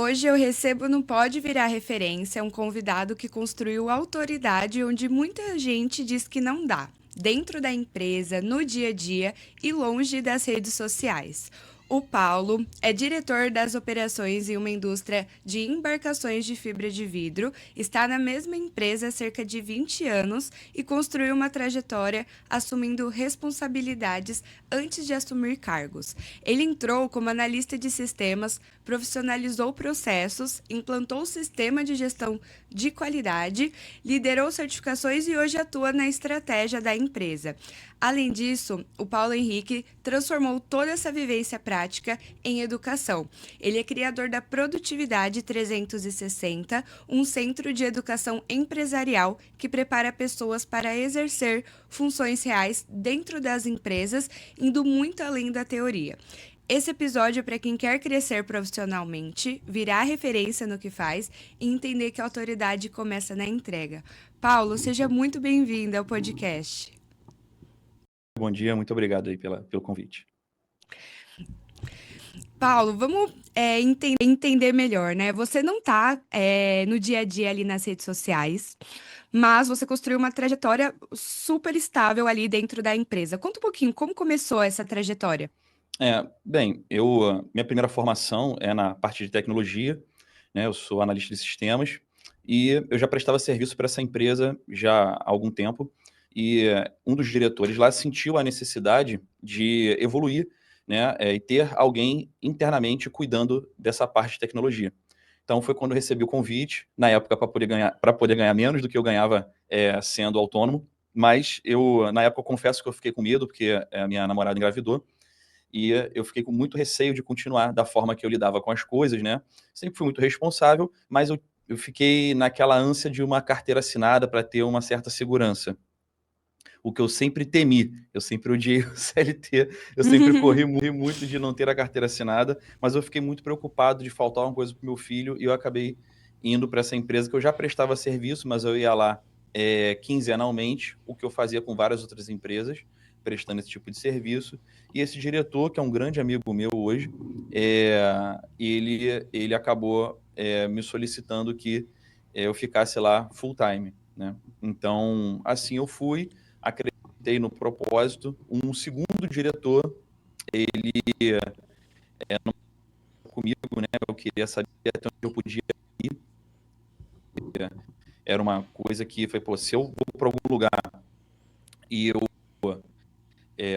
Hoje eu recebo no Pode Virar Referência um convidado que construiu autoridade onde muita gente diz que não dá, dentro da empresa, no dia a dia e longe das redes sociais. O Paulo é diretor das operações em uma indústria de embarcações de fibra de vidro, está na mesma empresa há cerca de 20 anos e construiu uma trajetória assumindo responsabilidades antes de assumir cargos. Ele entrou como analista de sistemas, profissionalizou processos, implantou o sistema de gestão de qualidade, liderou certificações e hoje atua na estratégia da empresa. Além disso, o Paulo Henrique transformou toda essa vivência prática em educação. Ele é criador da Produtividade 360, um centro de educação empresarial que prepara pessoas para exercer funções reais dentro das empresas, indo muito além da teoria. Esse episódio é para quem quer crescer profissionalmente, virar referência no que faz e entender que a autoridade começa na entrega. Paulo, seja muito bem-vindo ao podcast. Bom dia, muito obrigado aí pelo convite. Paulo, vamos entender melhor, né? Você não está no dia a dia ali nas redes sociais, mas você construiu uma trajetória super estável ali dentro da empresa. Conta um pouquinho como começou essa trajetória. Bem, minha primeira formação é na parte de tecnologia, né? Eu sou analista de sistemas e eu já prestava serviço para essa empresa já há algum tempo. E um dos diretores lá sentiu a necessidade de evoluir, né? E ter alguém internamente cuidando dessa parte de tecnologia. Então foi quando eu recebi o convite, na época para poder ganhar menos do que eu ganhava sendo autônomo. Mas na época, eu confesso que eu fiquei com medo, porque a minha namorada engravidou. E eu fiquei com muito receio de continuar da forma que eu lidava com as coisas, né? Sempre fui muito responsável, mas eu fiquei naquela ânsia de uma carteira assinada para ter uma certa segurança. O que eu sempre temi, eu sempre odiei o CLT, eu sempre corri muito de não ter a carteira assinada, mas eu fiquei muito preocupado de faltar uma coisa para o meu filho e eu acabei indo para essa empresa que eu já prestava serviço, mas eu ia lá quinzenalmente, o que eu fazia com várias outras empresas, prestando esse tipo de serviço. E esse diretor, que é um grande amigo meu hoje, ele acabou me solicitando que eu ficasse lá full time, né? Então, assim eu fui, acreditei no propósito. Um segundo diretor, ele não comigo, né? Eu queria saber até onde eu podia ir. Era uma coisa que foi, pô, se eu vou para algum lugar e eu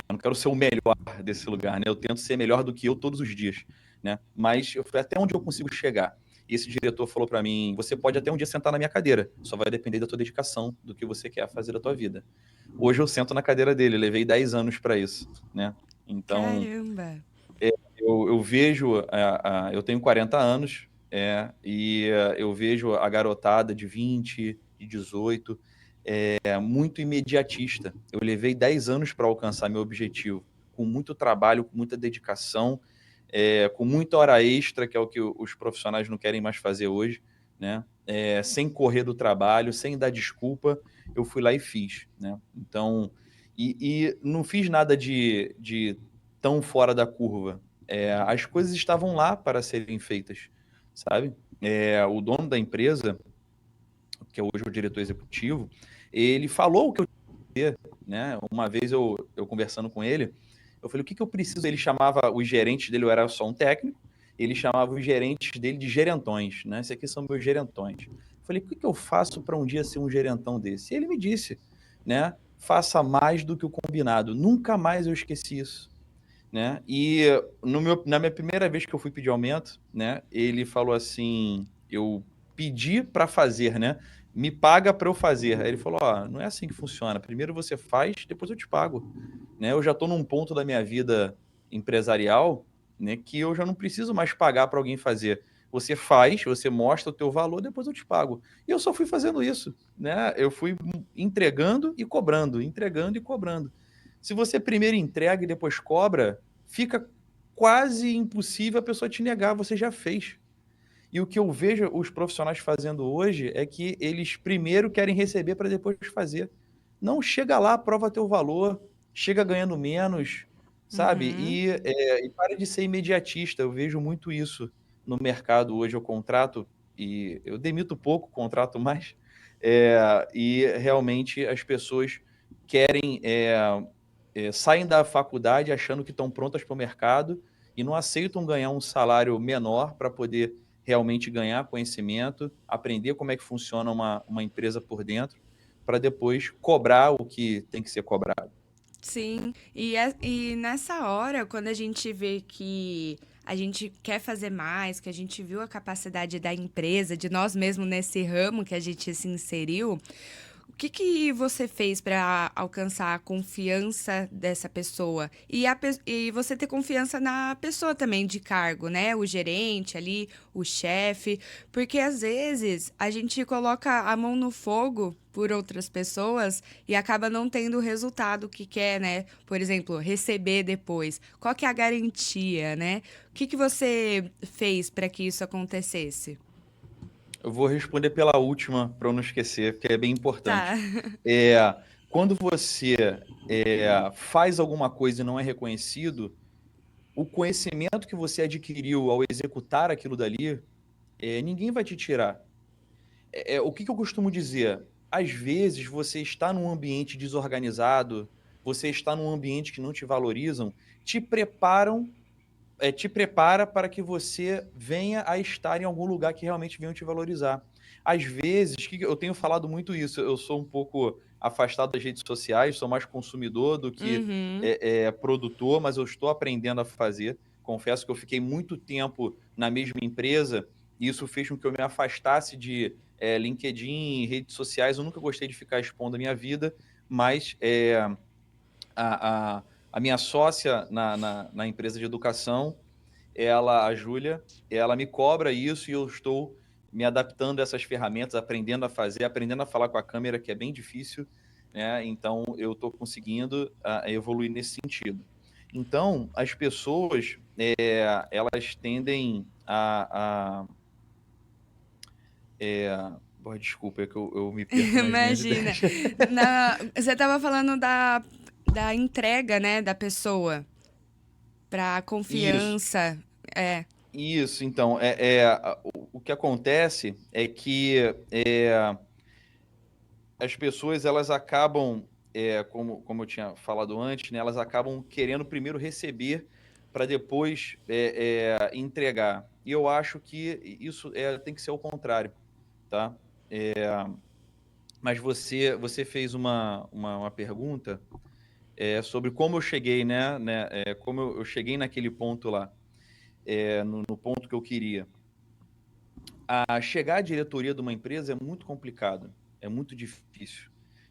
não quero ser o melhor desse lugar, né? Eu tento ser melhor do que eu todos os dias, né? Mas eu fui até onde eu consigo chegar. E esse diretor falou para mim: você pode até um dia sentar na minha cadeira, só vai depender da tua dedicação, do que você quer fazer da tua vida. Hoje eu sento na cadeira dele, levei 10 anos para isso, né? Então, Caramba! eu vejo, eu tenho 40 anos, e eu vejo a garotada de 20, de 18, muito imediatista. Eu levei 10 anos para alcançar meu objetivo, com muito trabalho, com muita dedicação, com muita hora extra, que é o que os profissionais não querem mais fazer hoje, né? Sem correr do trabalho, sem dar desculpa, eu fui lá e fiz, né? Então, e não fiz nada de tão fora da curva. As coisas estavam lá para serem feitas, sabe? O dono da empresa, que é hoje o diretor executivo, ele falou o que eu tinha que fazer, né? Uma vez eu conversando com ele, eu falei, o que eu preciso? Ele chamava os gerentes dele, eu era só um técnico, ele chamava os gerentes dele de gerentões, né? Esses aqui são meus gerentões. Eu falei, o que eu faço para um dia ser um gerentão desse? E ele me disse, né? Faça mais do que o combinado. Nunca mais eu esqueci isso, né? E na minha primeira vez que eu fui pedir aumento, né? Ele falou assim, eu pedi para fazer, né? Me paga para eu fazer. Aí ele falou, ó, não é assim que funciona. Primeiro você faz, depois eu te pago, né? Eu já estou num ponto da minha vida empresarial, né, que eu já não preciso mais pagar para alguém fazer. Você faz, você mostra o teu valor, depois eu te pago. E eu só fui fazendo isso, né? Eu fui entregando e cobrando, entregando e cobrando. Se você primeiro entrega e depois cobra, fica quase impossível a pessoa te negar, você já fez. E o que eu vejo os profissionais fazendo hoje é que eles primeiro querem receber para depois fazer. Não, chega lá, prova teu valor, chega ganhando menos, sabe? Uhum. E para de ser imediatista, eu vejo muito isso, no mercado hoje eu contrato, e eu demito pouco, contrato mais, e realmente as pessoas querem, saem da faculdade achando que estão prontas para o mercado e não aceitam ganhar um salário menor para poder realmente ganhar conhecimento, aprender como é que funciona uma empresa por dentro, para depois cobrar o que tem que ser cobrado. Sim, e nessa hora, quando a gente vê que a gente quer fazer mais, que a gente viu a capacidade da empresa, de nós mesmos nesse ramo que a gente se inseriu, o que que você fez para alcançar a confiança dessa pessoa? E você ter confiança na pessoa também de cargo, né? O gerente ali, o chefe. Porque às vezes a gente coloca a mão no fogo por outras pessoas e acaba não tendo o resultado que quer, né? Por exemplo, receber depois. Qual que é a garantia, né? O que que você fez para que isso acontecesse? Eu vou responder pela última para eu não esquecer, porque é bem Tá. importante. É, quando você faz alguma coisa e não é reconhecido, o conhecimento que você adquiriu ao executar aquilo dali, ninguém vai te tirar. O que eu costumo dizer? Às vezes você está num ambiente desorganizado, você está num ambiente que não te valorizam, te preparam, te prepara para que você venha a estar em algum lugar que realmente venham te valorizar. Às vezes, eu tenho falado muito isso, eu sou um pouco afastado das redes sociais, sou mais consumidor do que Uhum. produtor, mas eu estou aprendendo a fazer. Confesso que eu fiquei muito tempo na mesma empresa e isso fez com que eu me afastasse de LinkedIn, redes sociais. Eu nunca gostei de ficar expondo a minha vida, mas a, a, a minha sócia na empresa de educação, a Júlia, ela me cobra isso e eu estou me adaptando a essas ferramentas, aprendendo a fazer, aprendendo a falar com a câmera, que é bem difícil, né? Então, eu estou conseguindo evoluir nesse sentido. Então, as pessoas, elas tendem desculpa, é que eu me perco nas minhas Imagina. ideias. Você estava falando da entrega, né, da pessoa para a Isso. confiança. É, Isso, então, o que acontece é que as pessoas elas acabam, como eu tinha falado antes, né, elas acabam querendo primeiro receber para depois entregar. E eu acho que isso tem que ser o contrário, tá? Mas você fez uma pergunta sobre como eu cheguei, como eu cheguei naquele ponto lá, no ponto que eu queria. A chegar à diretoria de uma empresa é muito complicado, é muito difícil,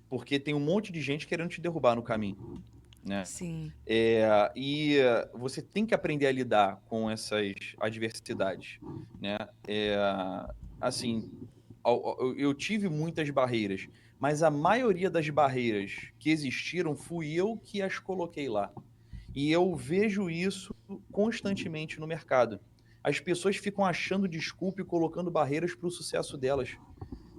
porque tem um monte de gente querendo te derrubar no caminho, né? sim. Você tem que aprender a lidar com essas adversidades, né? É, assim, eu tive muitas barreiras, mas a maioria das barreiras que existiram fui eu que as coloquei lá. E eu vejo isso constantemente no mercado. As pessoas ficam achando desculpa e colocando barreiras para o sucesso delas.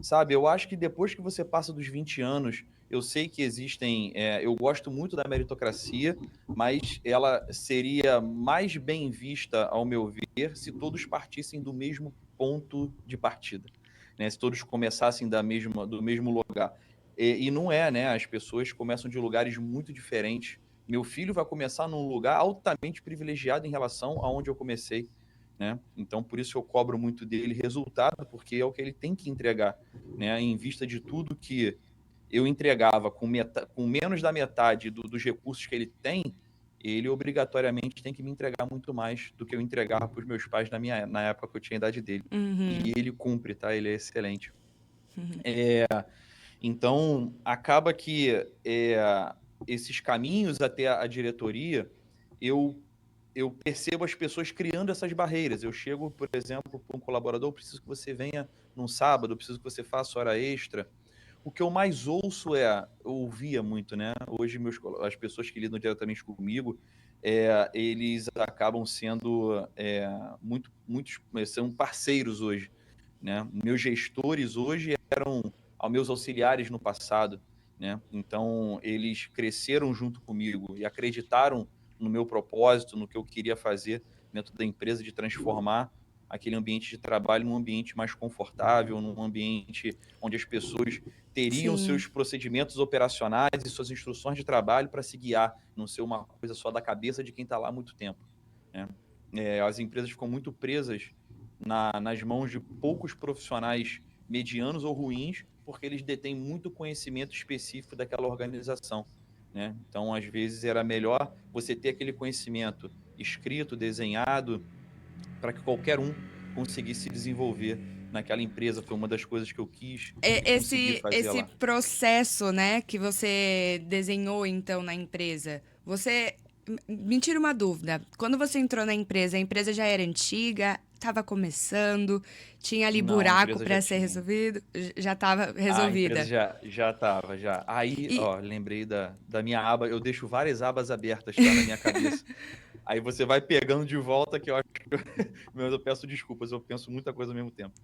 Sabe, eu acho que depois que você passa dos 20 anos, eu sei que existem. Eu gosto muito da meritocracia, mas ela seria mais bem vista, ao meu ver, se todos partissem do mesmo ponto de partida, né? Se todos começassem do mesmo lugar. E não é, né? As pessoas começam de lugares muito diferentes. Meu filho vai começar num lugar altamente privilegiado em relação aonde eu comecei, né? Então, por isso eu cobro muito dele resultado, porque é o que ele tem que entregar, né? Em vista de tudo que eu entregava com menos da metade dos recursos que ele tem, ele obrigatoriamente tem que me entregar muito mais do que eu entregava para os meus pais na época que eu tinha a idade dele. E Uhum. ele cumpre, tá? Ele é excelente. Então, acaba que esses caminhos até a diretoria, eu eu percebo as pessoas criando essas barreiras. Eu chego, por exemplo, para um colaborador, eu preciso que você venha num sábado, eu preciso que você faça hora extra. O que eu mais ouço eu ouvia muito, né? Hoje as pessoas que lidam diretamente comigo, eles acabam sendo muitos são parceiros hoje, né? Meus gestores hoje eram meus auxiliares no passado, né? Então eles cresceram junto comigo e acreditaram no meu propósito, no que eu queria fazer dentro da empresa de transformar aquele ambiente de trabalho num ambiente mais confortável, num ambiente onde as pessoas teriam Sim. seus procedimentos operacionais e suas instruções de trabalho para se guiar, não ser uma coisa só da cabeça de quem está lá há muito tempo, né? As empresas ficam muito presas nas mãos de poucos profissionais medianos ou ruins, porque eles detêm muito conhecimento específico daquela organização, né? Então, às vezes, era melhor você ter aquele conhecimento escrito, desenhado, para que qualquer um conseguisse se desenvolver naquela empresa. Foi uma das coisas que eu quis e consegui fazer Esse lá. processo, né, que você desenhou então na empresa, me tira uma dúvida. Quando você entrou na empresa, a empresa já era antiga, estava começando, tinha ali Não, a buraco empresa já para ser tinha. resolvido, já estava A empresa resolvida. já estava, já. Aí, E ó, lembrei da minha aba. Eu deixo várias abas abertas, tá, na minha cabeça. Aí você vai pegando de volta, que eu acho que eu peço desculpas, eu penso muita coisa ao mesmo tempo.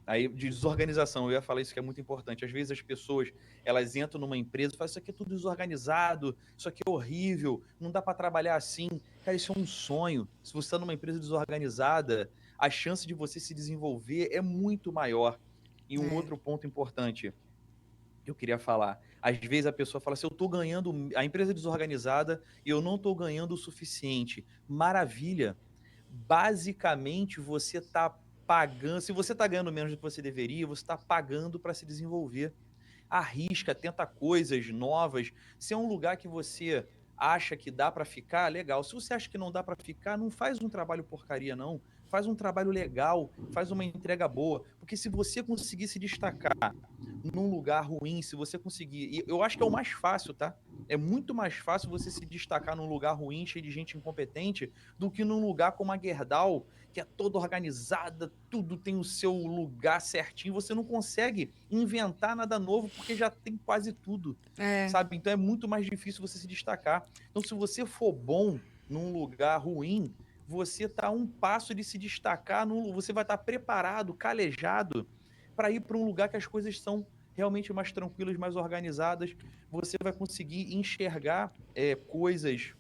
Aí, de desorganização, eu ia falar isso que é muito importante. Às vezes as pessoas, elas entram numa empresa e falam, isso aqui é tudo desorganizado, isso aqui é horrível, não dá para trabalhar assim. Cara, isso é um sonho. Se você está numa empresa desorganizada, a chance de você se desenvolver é muito maior. E um é, outro ponto importante que eu queria falar. Às vezes a pessoa fala assim, eu estou ganhando, a empresa é desorganizada e eu não estou ganhando o suficiente. Maravilha. Basicamente, você está pagando, se você está ganhando menos do que você deveria, você está pagando para se desenvolver. Arrisca, tenta coisas novas. Se é um lugar que você acha que dá para ficar, legal. Se você acha que não dá para ficar, não faz um trabalho porcaria, não. Faz um trabalho legal, faz uma entrega boa. Porque se você conseguir se destacar num lugar ruim, se você conseguir. E eu acho que é o mais fácil, tá? É muito mais fácil você se destacar num lugar ruim, cheio de gente incompetente, do que num lugar como a Gerdau, que é toda organizada, tudo tem o seu lugar certinho. Você não consegue inventar nada novo porque já tem quase tudo, é, sabe? Então é muito mais difícil você se destacar. Então, se você for bom num lugar ruim, você está a um passo de se destacar, você vai estar preparado, calejado para ir para um lugar que as coisas são realmente mais tranquilas, mais organizadas. Você vai conseguir enxergar coisas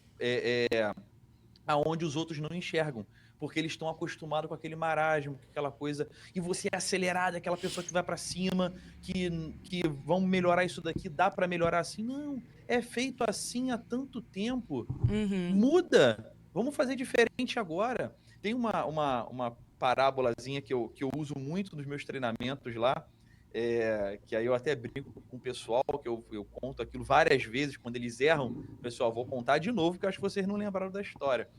aonde os outros não enxergam, porque eles estão acostumados com aquele marasmo, com aquela coisa, e você é acelerado, aquela pessoa que vai para cima, que vão melhorar isso daqui, dá para melhorar assim? Não, é feito assim há tanto tempo. uhum, Muda, vamos fazer diferente agora. Tem uma parábolazinha que eu uso muito nos meus treinamentos lá, que aí eu até brinco com o pessoal, que eu conto aquilo várias vezes, quando eles erram, pessoal, vou contar de novo, que eu acho que vocês não lembraram da história,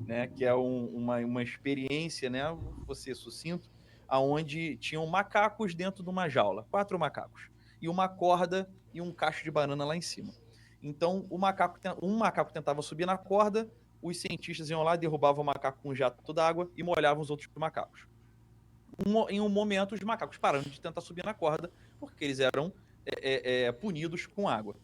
né? Que é uma experiência, né? Vou ser sucinto, aonde tinham macacos dentro de uma jaula, 4 macacos, e uma corda e um cacho de banana lá em cima. Então, um macaco tentava subir na corda, os cientistas iam lá, derrubavam o macaco com um jato d'água e molhavam os outros macacos. Em um momento, os macacos pararam de tentar subir na corda, porque eles eram punidos com água.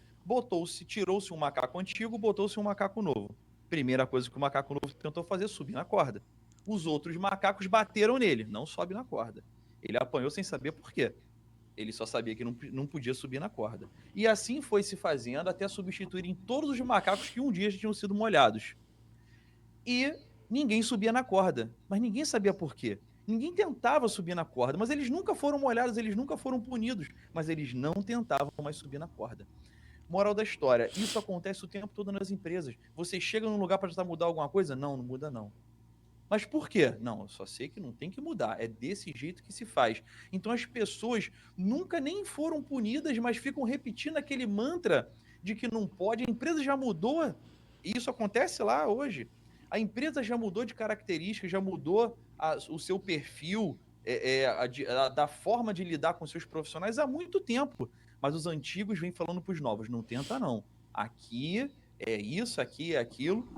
Tirou-se um macaco antigo, botou-se um macaco novo. Primeira coisa que o macaco novo tentou fazer, subir na corda. Os outros macacos bateram nele, não sobe na corda. Ele apanhou sem saber por quê. Ele só sabia que não podia subir na corda. E assim foi se fazendo até substituírem todos os macacos que um dia já tinham sido molhados. E ninguém subia na corda. Mas ninguém sabia por quê. Ninguém tentava subir na corda, mas eles nunca foram molhados, eles nunca foram punidos, mas eles não tentavam mais subir na corda. Moral da história, isso acontece o tempo todo nas empresas. Você chega num lugar para tentar mudar alguma coisa? Não, não muda não. Mas por quê? Não, eu só sei que não tem que mudar. É desse jeito que se faz. Então as pessoas nunca nem foram punidas, mas ficam repetindo aquele mantra de que não pode. A empresa já mudou. E isso acontece lá hoje. A empresa já mudou de características, já mudou o seu perfil, da forma de lidar com seus profissionais há muito tempo. Mas os antigos vêm falando para os novos: não tenta, não. Aqui é isso, aqui é aquilo.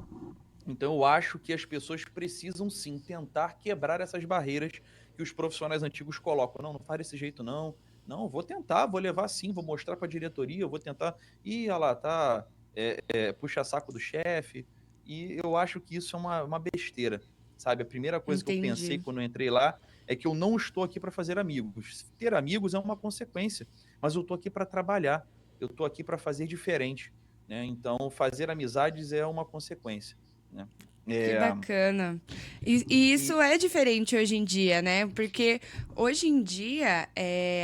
Então, eu acho que as pessoas precisam sim tentar quebrar essas barreiras que os profissionais antigos colocam. Não, não faz desse jeito, não. Não, vou tentar, vou levar sim, vou mostrar para a diretoria, vou tentar. Ih, olha lá, tá. Puxa saco do chefe. E eu acho que isso é uma besteira, sabe? A primeira coisa que eu pensei entendi. quando eu entrei lá é que eu não estou aqui para fazer amigos. Ter amigos é uma consequência, mas eu estou aqui para trabalhar, eu estou aqui para fazer diferente, né? Então, fazer amizades é uma consequência, né? Que É, bacana. E e isso é diferente hoje em dia, né? Porque hoje em dia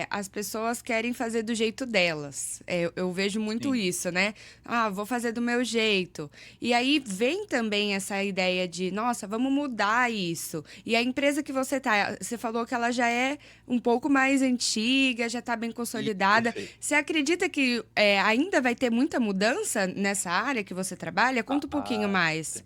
as pessoas querem fazer do jeito delas. Eu vejo muito sim, isso, né? Ah, vou fazer do meu jeito. E aí vem também essa ideia de, nossa, vamos mudar isso. E a empresa que você tá, você falou que ela já é um pouco mais antiga, já está bem consolidada. perfeito. Você acredita que ainda vai ter muita mudança nessa área que você trabalha? Conta um pouquinho Ah, mais.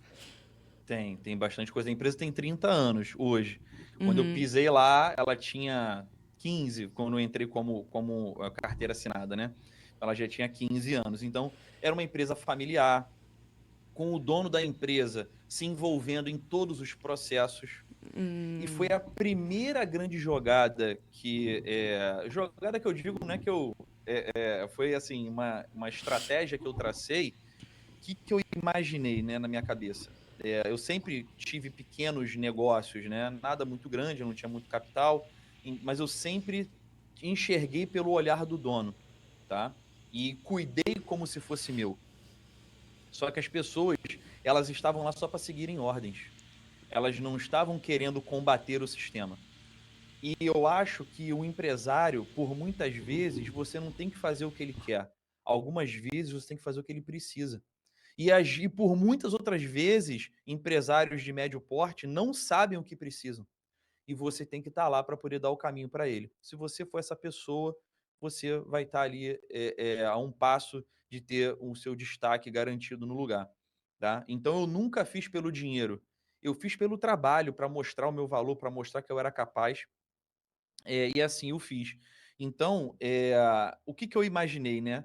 tem bastante coisa. A empresa tem 30 anos hoje. Quando eu Uhum. pisei lá, ela tinha 15 quando eu entrei como carteira assinada, né? Ela já tinha 15 anos. Então, era uma empresa familiar, com o dono da empresa se envolvendo em todos os processos. E foi a primeira grande jogada jogada que eu digo, não é que eu. Foi assim, uma estratégia que eu tracei que eu imaginei, né, na minha cabeça? Eu sempre tive pequenos negócios, né? Nada muito grande, eu não tinha muito capital, mas eu sempre enxerguei pelo olhar do dono, tá? E cuidei como se fosse meu. Só que as pessoas, elas estavam lá só para seguirem ordens. Elas não estavam querendo combater o sistema. E eu acho que o empresário, por muitas vezes, você não tem que fazer o que ele quer. Algumas vezes você tem que fazer o que ele precisa. E agir por muitas outras vezes, empresários de médio porte não sabem o que precisam. E você tem que estar lá para poder dar o caminho para ele. Se você for essa pessoa, você vai estar ali a um passo de ter o seu destaque garantido no lugar. Tá? Então eu nunca fiz pelo dinheiro. Eu fiz pelo trabalho, para mostrar o meu valor, para mostrar que eu era capaz. E assim eu fiz. Então, o que eu imaginei, né?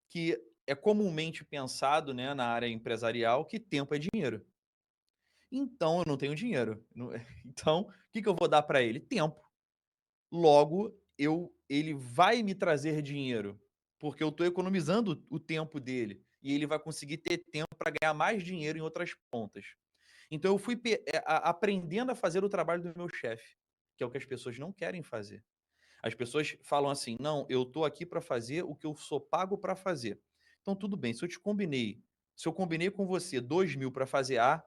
Que é comumente pensado, né, na área empresarial que tempo é dinheiro. Então, eu não tenho dinheiro. Então, o que eu vou dar para ele? Tempo. Logo, ele vai me trazer dinheiro, porque eu estou economizando o tempo dele e ele vai conseguir ter tempo para ganhar mais dinheiro em outras pontas. Então, eu fui aprendendo a fazer o trabalho do meu chefe, que é o que as pessoas não querem fazer. As pessoas falam assim: não, eu estou aqui para fazer o que eu sou pago para fazer. Então, tudo bem, se eu combinei com você 2.000 para fazer A,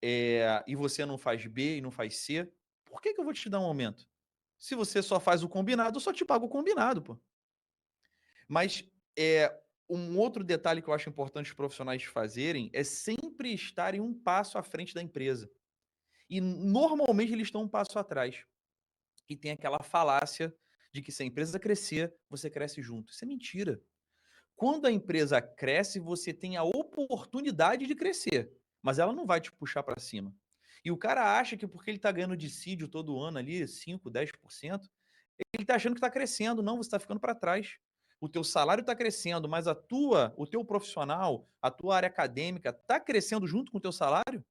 e você não faz B e não faz C, por que eu vou te dar um aumento? Se você só faz o combinado, eu só te pago o combinado, pô. Mas um outro detalhe que eu acho importante os profissionais fazerem é sempre estarem um passo à frente da empresa. E normalmente eles estão um passo atrás. E tem aquela falácia de que se a empresa crescer, você cresce junto. Isso é mentira. Quando a empresa cresce, você tem a oportunidade de crescer, mas ela não vai te puxar para cima. E o cara acha que porque ele está ganhando dissídio todo ano ali, 5, 10%, ele está achando que está crescendo. Não, você está ficando para trás. O teu salário está crescendo, mas o teu profissional, a tua área acadêmica está crescendo junto com o teu salário?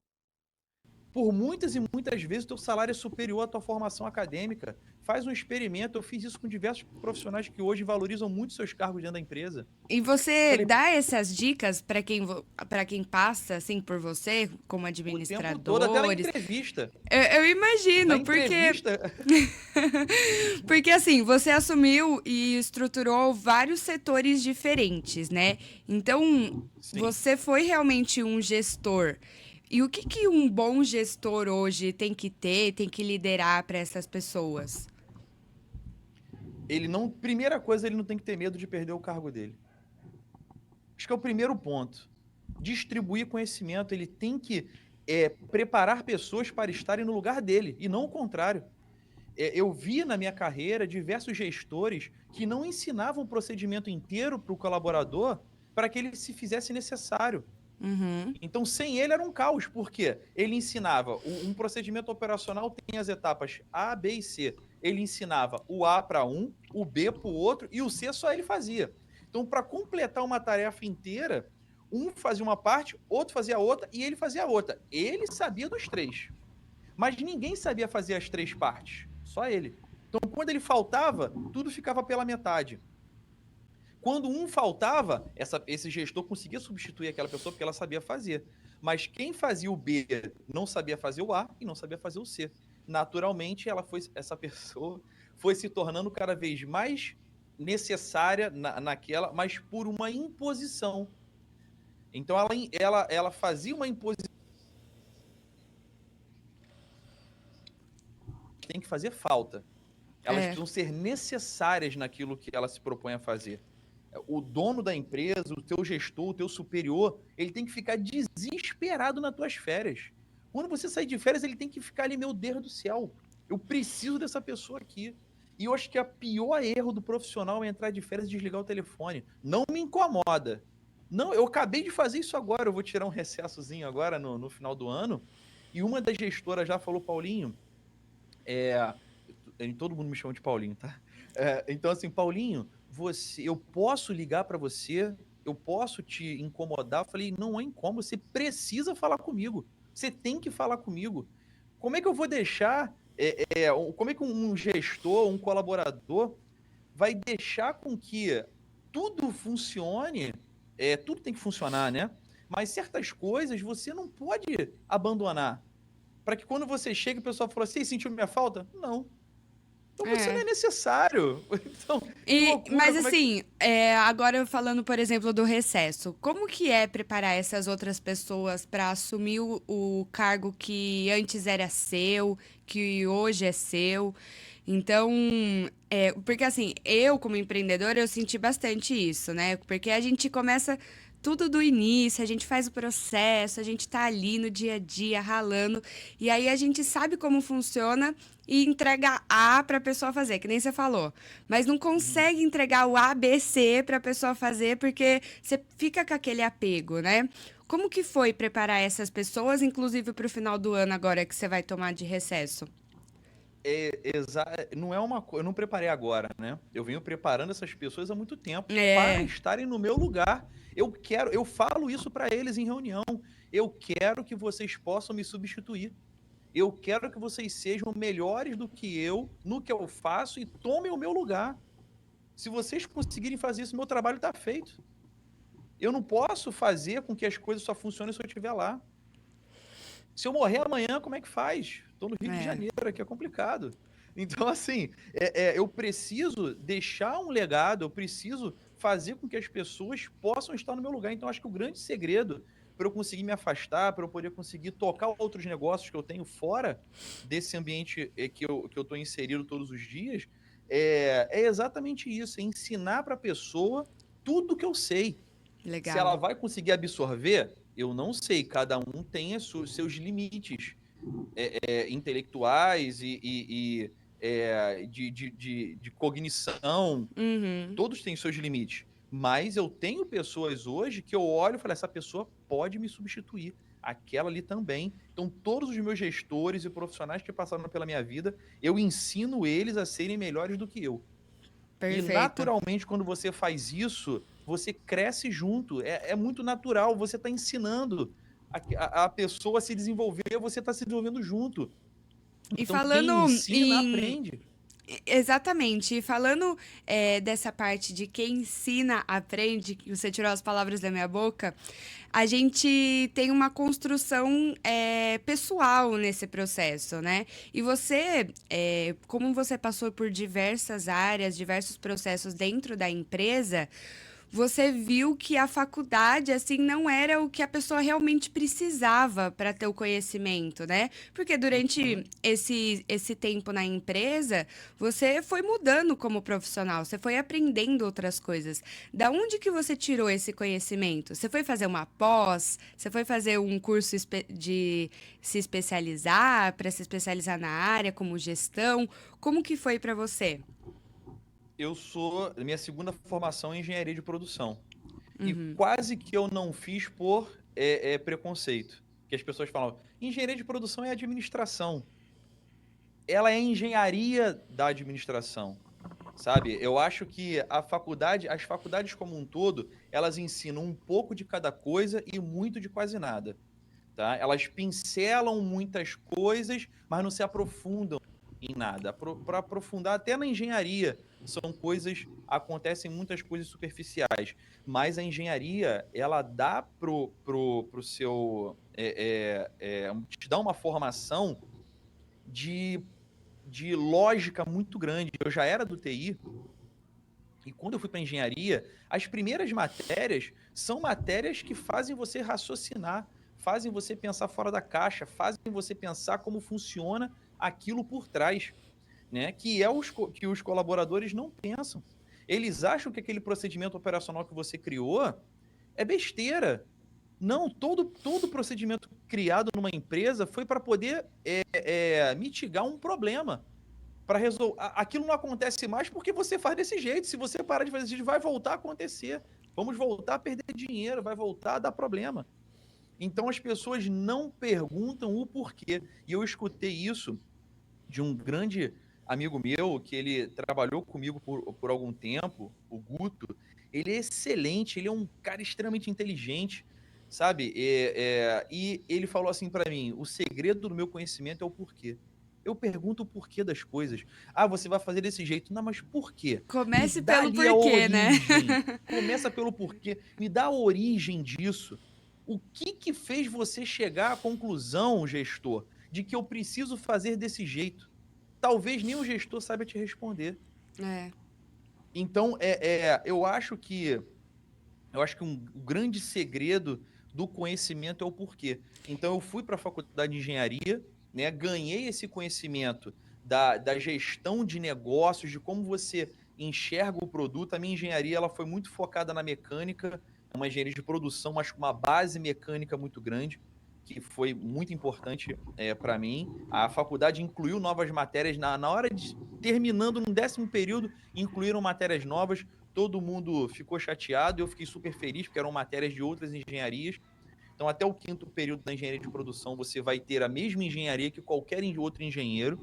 Por muitas e muitas vezes o teu salário é superior à tua formação acadêmica. Faz um experimento, eu fiz isso com diversos profissionais que hoje valorizam muito seus cargos dentro da empresa. E você Falei, dá essas dicas para quem passa assim por você, como o tempo todo, até na administradores? entrevista. Eu Na imagino, porque entrevista, porque assim, você assumiu e estruturou vários setores diferentes, né? Então, sim, você foi realmente um gestor. E o que que um bom gestor hoje tem que ter, tem que liderar para essas pessoas? ele não, primeira coisa, ele não tem que ter medo de perder o cargo dele. Acho que é o primeiro ponto. Distribuir conhecimento, ele tem que preparar pessoas para estarem no lugar dele e não o contrário. Eu vi na minha carreira diversos gestores que não ensinavam o procedimento inteiro para o colaborador para que ele se fizesse necessário. Uhum. Então, sem ele era um caos, porque ele ensinava um procedimento operacional tem as etapas A, B e C. Ele ensinava o A para um, o B para o outro e o C só ele fazia. Então, para completar uma tarefa inteira, um fazia uma parte, outro fazia a outra e ele fazia a outra. Ele sabia dos três, mas ninguém sabia fazer as três partes, só ele. Então, quando ele faltava, tudo ficava pela metade. Quando um faltava, esse gestor conseguia substituir aquela pessoa porque ela sabia fazer. Mas quem fazia o B não sabia fazer o A e não sabia fazer o C. Naturalmente, essa pessoa foi se tornando cada vez mais necessária naquela, mas por uma imposição. Então, ela fazia uma imposição têm que fazer falta. Elas É, precisam ser necessárias naquilo que ela se propõe a fazer. O dono da empresa, o teu gestor, o teu superior, ele tem que ficar desesperado nas tuas férias. Quando você sair de férias, ele tem que ficar ali, meu Deus do céu, eu preciso dessa pessoa aqui. E eu acho que o pior erro do profissional é entrar de férias e desligar o telefone. Não me incomoda. Não, eu acabei de fazer isso agora, eu vou tirar um recessozinho agora no final do ano. E uma das gestoras já falou, Paulinho, é, todo mundo me chama de Paulinho, tá? Então, assim, Paulinho, eu posso ligar para você? Eu posso te incomodar? Eu falei, não é incômodo, você precisa falar comigo. Você tem que falar comigo. Como é que eu vou deixar? Como é que um gestor, um colaborador, vai deixar com que tudo funcione? Tudo tem que funcionar, né? Mas certas coisas você não pode abandonar. Para que quando você chega, o pessoal fala assim, sentiu minha falta? Não. Então você não é. é necessário. Então, que loucura, Mas como é que. assim, agora falando, por exemplo, do recesso, como que é preparar essas outras pessoas para assumir o cargo que antes era seu, que hoje é seu? Então, porque assim, eu como empreendedora, eu senti bastante isso, né? Porque a gente começa tudo do início, a gente faz o processo, a gente tá ali no dia a dia ralando, e aí a gente sabe como funciona e entrega A para a pessoa fazer, que nem você falou. Mas não Uhum. consegue entregar o A, B, C para a pessoa fazer porque você fica com aquele apego, né? Como que foi preparar essas pessoas, inclusive para o final do ano agora que você vai tomar de recesso? Não é uma coisa. Eu não preparei agora, né? Eu venho preparando essas pessoas há muito tempo para É, estarem no meu lugar. Eu falo isso para eles em reunião. Eu quero que vocês possam me substituir. Eu quero que vocês sejam melhores do que eu no que eu faço e tomem o meu lugar. Se vocês conseguirem fazer isso, meu trabalho está feito. Eu não posso fazer com que as coisas só funcionem se eu estiver lá. Se eu morrer amanhã, como é que faz? Estou no Rio de é, Janeiro, aqui é complicado. Então, assim, eu preciso deixar um legado, eu preciso fazer com que as pessoas possam estar no meu lugar. Então, acho que o grande segredo para eu conseguir me afastar, para eu poder conseguir tocar outros negócios que eu tenho fora desse ambiente que eu estou inserido todos os dias, é exatamente isso: é ensinar para a pessoa tudo que eu sei. Se ela legal. vai conseguir absorver, eu não sei. Cada um tem seus limites intelectuais de cognição. Uhum. Todos têm seus limites. Mas eu tenho pessoas hoje que eu olho e falo, essa pessoa pode me substituir. Aquela ali também. Então, todos os meus gestores e profissionais que passaram pela minha vida, eu ensino eles a serem melhores do que eu. E Perfeito. naturalmente, quando você faz isso, você cresce junto. É muito natural. Você está ensinando a pessoa a se desenvolver, você está se desenvolvendo junto. E Então, falando quem ensina, em aprende. Exatamente. E falando dessa parte de quem ensina, aprende, que você tirou as palavras da minha boca, a gente tem uma construção pessoal nesse processo, né? E você, como você passou por diversas áreas, diversos processos dentro da empresa, você viu que a faculdade, assim, não era o que a pessoa realmente precisava para ter o conhecimento, né? Porque durante Uhum. esse tempo na empresa, você foi mudando como profissional, você foi aprendendo outras coisas. Da onde que você tirou esse conhecimento? Você foi fazer uma pós? Você foi fazer um curso de se especializar, para se especializar na área, como gestão? Como que foi para você? Minha segunda formação é engenharia de produção. E Uhum. quase que eu não fiz por preconceito. Que as pessoas falam, engenharia de produção é administração. Ela é engenharia da administração. Sabe? Eu acho que as faculdades como um todo, elas ensinam um pouco de cada coisa e muito de quase nada, tá? Elas pincelam muitas coisas, mas não se aprofundam em nada. Para aprofundar até na engenharia, acontecem muitas coisas superficiais, mas a engenharia, ela dá pro seu, te dá uma formação de, de lógica muito grande. Eu já era do TI, e quando eu fui para engenharia, as primeiras matérias são matérias que fazem você raciocinar, fazem você pensar fora da caixa, fazem você pensar como funciona aquilo por trás, né? Que que os colaboradores não pensam. Eles acham que aquele procedimento operacional que você criou é besteira. Não, todo procedimento criado numa empresa foi para poder mitigar um problema. Para resolver. Aquilo não acontece mais porque você faz desse jeito. Se você parar de fazer desse jeito, vai voltar a acontecer. Vamos voltar a perder dinheiro, vai voltar a dar problema. Então as pessoas não perguntam o porquê. E eu escutei isso de um grande amigo meu, que ele trabalhou comigo por algum tempo, o Guto. Ele é excelente, ele é um cara extremamente inteligente, sabe? E ele falou assim para mim: o segredo do meu conhecimento é o porquê. Eu pergunto o porquê das coisas. Ah, você vai fazer desse jeito. Não, mas por quê? Me Comece dá pelo ali a porquê, né? origem. Começa pelo porquê. Me dá a origem disso. O que fez você chegar à conclusão, gestor, de que eu preciso fazer desse jeito? Talvez nem o gestor saiba te responder. É. Então, eu acho que um grande segredo do conhecimento é o porquê. Então, eu fui para a faculdade de engenharia, né, ganhei esse conhecimento da gestão de negócios, de como você enxerga o produto. A minha engenharia ela foi muito focada na mecânica, é uma engenharia de produção, mas com uma base mecânica muito grande, que foi muito importante para mim. A faculdade incluiu novas matérias. Na hora de terminando no 10º período, incluíram matérias novas. Todo mundo ficou chateado, eu fiquei super feliz, porque eram matérias de outras engenharias. Então, até o 5º período da engenharia de produção, você vai ter a mesma engenharia que qualquer outro engenheiro.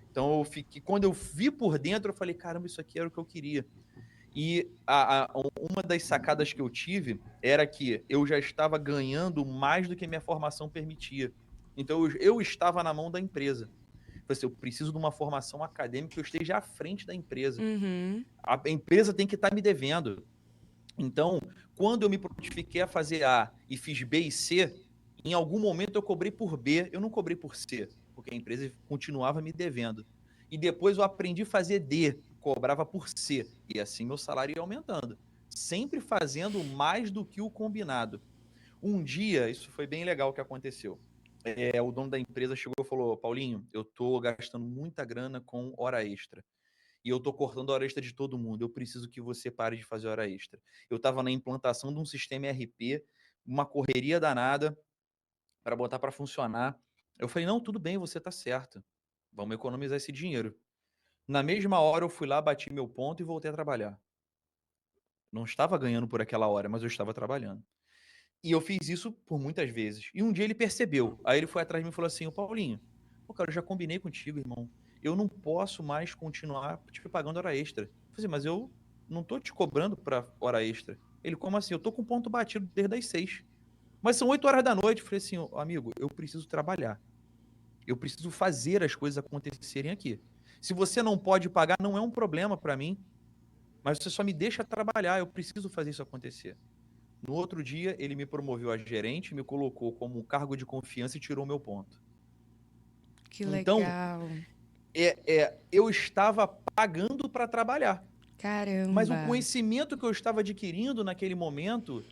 Então, quando eu vi por dentro, eu falei, caramba, isso aqui era o que eu queria. E uma das sacadas que eu tive era que eu já estava ganhando mais do que minha formação permitia. Então, eu estava na mão da empresa. Eu preciso de uma formação acadêmica que eu esteja à frente da empresa. Uhum. A empresa tem que estar me devendo. Então, quando eu me prontifiquei a fazer A e fiz B e C, em algum momento eu cobrei por B, eu não cobrei por C, porque a empresa continuava me devendo. E depois eu aprendi a fazer D, cobrava por C, e assim meu salário ia aumentando, sempre fazendo mais do que o combinado. Um dia, isso foi bem legal que aconteceu. O dono da empresa chegou e falou: Paulinho, eu tô gastando muita grana com hora extra e eu tô cortando a hora extra de todo mundo. Eu preciso que você pare de fazer hora extra. Eu estava na implantação de um sistema ERP, uma correria danada para botar para funcionar. Eu falei: não, tudo bem, você tá certo. Vamos economizar esse dinheiro. Na mesma hora eu fui lá, bati meu ponto e voltei a trabalhar. Não estava ganhando por aquela hora, mas eu estava trabalhando. E eu fiz isso por muitas vezes. E um dia ele percebeu. Aí ele foi atrás de mim e falou assim: ô Paulinho, pô, cara, eu já combinei contigo, irmão. Eu não posso mais continuar te pagando hora extra. Eu falei assim, mas eu não tô te cobrando pra hora extra. Ele, como assim? Eu tô com ponto batido desde as 6. Mas são 8 horas da noite. Eu falei assim, ô, amigo, eu preciso trabalhar. Eu preciso fazer as coisas acontecerem aqui. Se você não pode pagar, não é um problema pra mim. Mas você só me deixa trabalhar. Eu preciso fazer isso acontecer. No outro dia, ele me promoveu a gerente, me colocou como um cargo de confiança e tirou meu ponto. Que Então, legal. eu estava pagando para trabalhar, mas o Caramba. conhecimento que eu estava adquirindo naquele momento,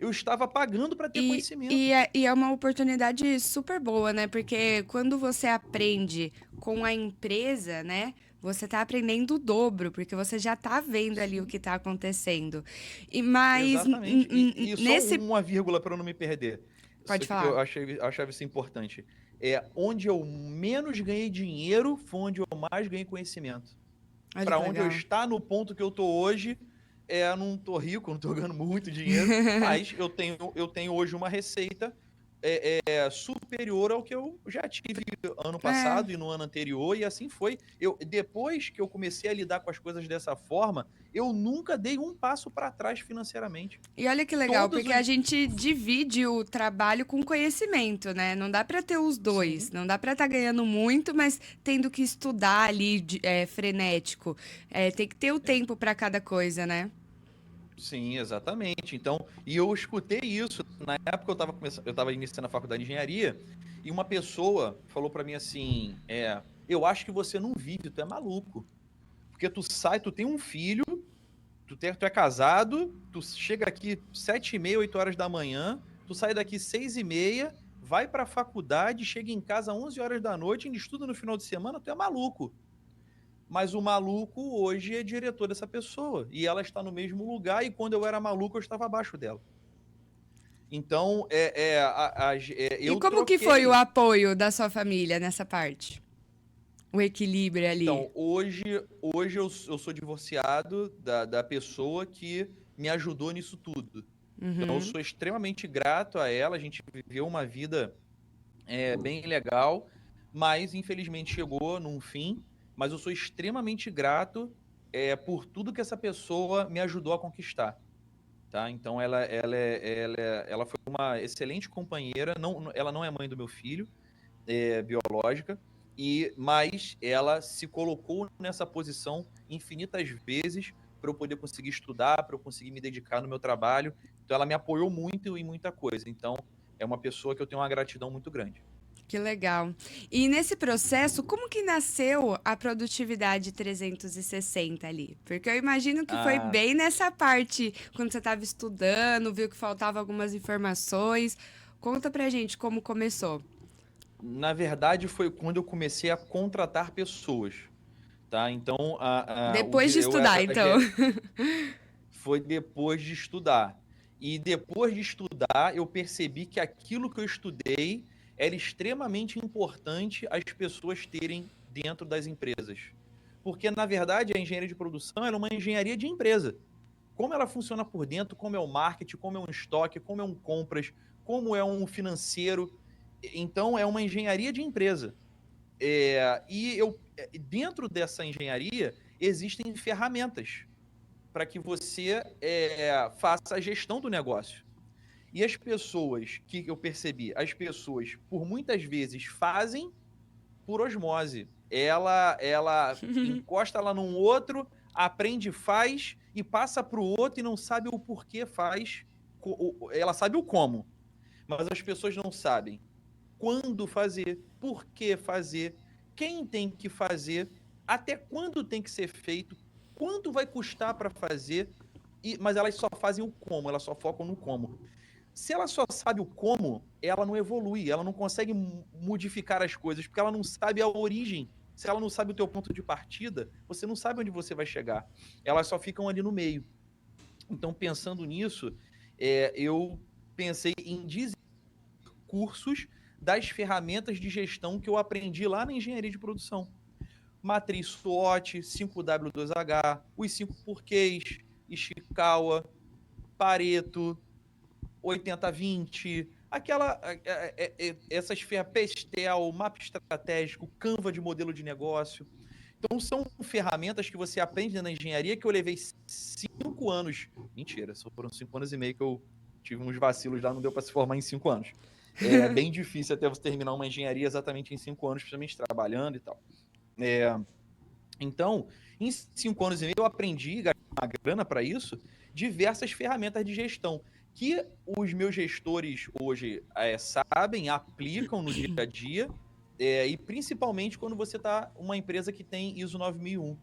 eu estava pagando para ter E, conhecimento. e é uma oportunidade super boa, né? Porque quando você aprende com a empresa, né? Você tá aprendendo o dobro, porque você já tá vendo ali o Sim, que tá acontecendo. E mas exatamente. E só nesse. uma vírgula para eu não me perder, Pode que eu falar. achava isso importante. Onde eu menos ganhei dinheiro foi onde eu mais ganhei conhecimento. Olha Para que onde eu legal. estar no ponto que eu tô hoje, não tô rico, não tô ganhando muito dinheiro, mas eu tenho hoje uma receita superior ao que eu já tive ano É. passado e no ano anterior, e assim foi. Depois que eu comecei a lidar com as coisas dessa forma, eu nunca dei um passo para trás financeiramente. E olha que legal, Todos porque a os. gente divide o trabalho com conhecimento, né? Não dá pra ter os dois. Sim, Não dá pra estar ganhando muito, mas tendo que estudar ali, frenético. Tem que ter o é, tempo pra cada coisa, né? sim, exatamente. Então, e eu escutei isso na época eu estava iniciando a faculdade de engenharia, e uma pessoa falou para mim assim, eu acho que você não vive, tu é maluco. Porque tu sai, tu tem um filho, tu é casado, tu chega aqui 7h30, 8 horas da manhã, tu sai daqui 6h30, vai para a faculdade, chega em casa às 11 horas da noite, ainda estuda no final de semana, tu é maluco. Mas o maluco hoje é diretor dessa pessoa. E ela está no mesmo lugar, e quando eu era maluco, eu estava abaixo dela. Então, E eu como que foi o troquei. apoio da sua família nessa parte? O equilíbrio ali? Então, hoje eu sou divorciado da pessoa que me ajudou nisso tudo. Então, eu Uhum. sou extremamente grato a ela. A gente viveu uma vida bem legal, mas infelizmente chegou num fim. Mas eu sou extremamente grato por tudo que essa pessoa me ajudou a conquistar. Tá? Então, ela foi uma excelente companheira. Não, ela não é mãe do meu filho, biológica, mas ela se colocou nessa posição infinitas vezes para eu poder conseguir estudar, para eu conseguir me dedicar no meu trabalho. Então, ela me apoiou muito em muita coisa. Então, é uma pessoa que eu tenho uma gratidão muito grande. Que legal. E nesse processo, como que nasceu a produtividade 360 ali? Porque eu imagino que foi Ah, bem nessa parte, quando você estava estudando, viu que faltava algumas informações. Conta pra gente como começou. na verdade, foi quando eu comecei a contratar pessoas. Tá? Então, Depois de eu estudar, era então. foi depois de estudar. E depois de estudar, eu percebi que aquilo que eu estudei era extremamente importante as pessoas terem dentro das empresas. Porque, na verdade, a engenharia de produção é uma engenharia de empresa. Como ela funciona por dentro, como é o marketing, como é um estoque, como é um compras, como é um financeiro. Então, é uma engenharia de empresa. Dentro dessa engenharia, existem ferramentas para que você faça a gestão do negócio. E as pessoas, que eu percebi, as pessoas, por muitas vezes, fazem por osmose. Ela encosta lá num outro, aprende, faz, e passa para o outro e não sabe o porquê faz. Ela sabe o como, mas as pessoas não sabem quando fazer, por que fazer, quem tem que fazer, até quando tem que ser feito, quanto vai custar para fazer, mas elas só fazem o como, elas só focam no como. Se ela só sabe o como, ela não evolui, ela não consegue modificar as coisas, porque ela não sabe a origem. Se ela não sabe o teu ponto de partida, você não sabe onde você vai chegar. Elas só ficam ali no meio. Então, pensando nisso, eu pensei em cursos das ferramentas de gestão que eu aprendi lá na engenharia de produção. Matriz SWOT, 5W2H, os 5 porquês, Ishikawa, Pareto, 80-20, essas ferramentas, Pestel, mapa estratégico, Canva de modelo de negócio. Então são ferramentas que você aprende na engenharia que eu levei 5 anos. Mentira, só foram 5 anos e meio que eu tive uns vacilos lá, não deu para se formar em 5 anos. É bem difícil até você terminar uma engenharia exatamente em 5 anos, principalmente trabalhando e tal. Então, em 5 anos e meio, eu aprendi, gastei uma grana para isso, diversas ferramentas de gestão que os meus gestores hoje sabem, aplicam no dia a dia, e principalmente quando você está uma empresa que tem ISO 9001.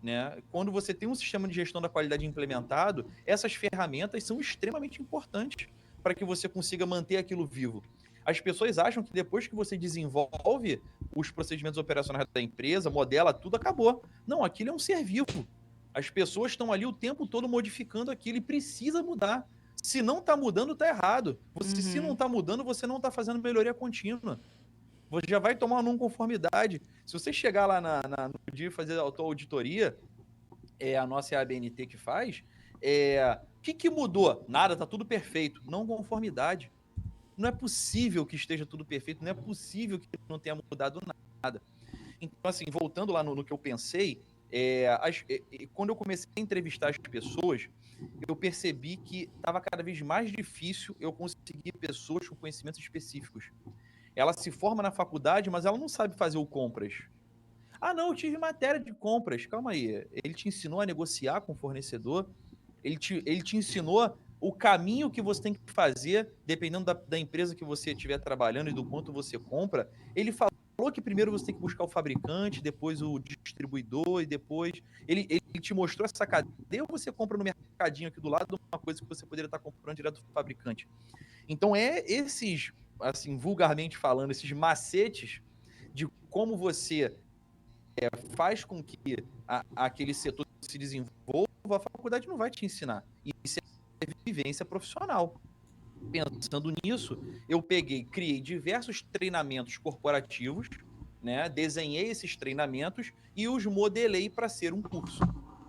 Né? Quando você tem um sistema de gestão da qualidade implementado, essas ferramentas são extremamente importantes para que você consiga manter aquilo vivo. As pessoas acham que depois que você desenvolve os procedimentos operacionais da empresa, modela tudo, acabou. Não, aquilo é um ser vivo. As pessoas estão ali o tempo todo modificando aquilo e precisa mudar. Se não está mudando, está errado. Se não Uhum. está mudando, você não está fazendo melhoria contínua. Você já vai tomar uma não conformidade. Se você chegar lá no dia e fazer a tua auditoria, a nossa é a ABNT que faz, o que mudou? Nada, tá tudo perfeito. Não conformidade. Não é possível que esteja tudo perfeito, não é possível que não tenha mudado nada. Então, assim, voltando lá no que eu pensei, quando eu comecei a entrevistar as pessoas, eu percebi que estava cada vez mais difícil eu conseguir pessoas com conhecimentos específicos. Ela se forma na faculdade, mas ela não sabe fazer o compras. Ah, não, eu tive matéria de compras. Calma aí. Ele te ensinou a negociar com o fornecedor? Ele te ensinou o caminho que você tem que fazer, dependendo da empresa que você estiver trabalhando e do quanto você compra? Ele falou que primeiro você tem que buscar o fabricante, depois o distribuidor, e depois. Ele te mostrou essa cadeia, ou você compra no mercadinho aqui do lado uma coisa que você poderia estar comprando direto do fabricante? Então, esses assim, vulgarmente falando, esses macetes de como você faz com que aquele setor se desenvolva, a faculdade não vai te ensinar. Isso é vivência profissional. Pensando nisso, eu criei diversos treinamentos corporativos, né? Desenhei esses treinamentos e os modelei para ser um curso.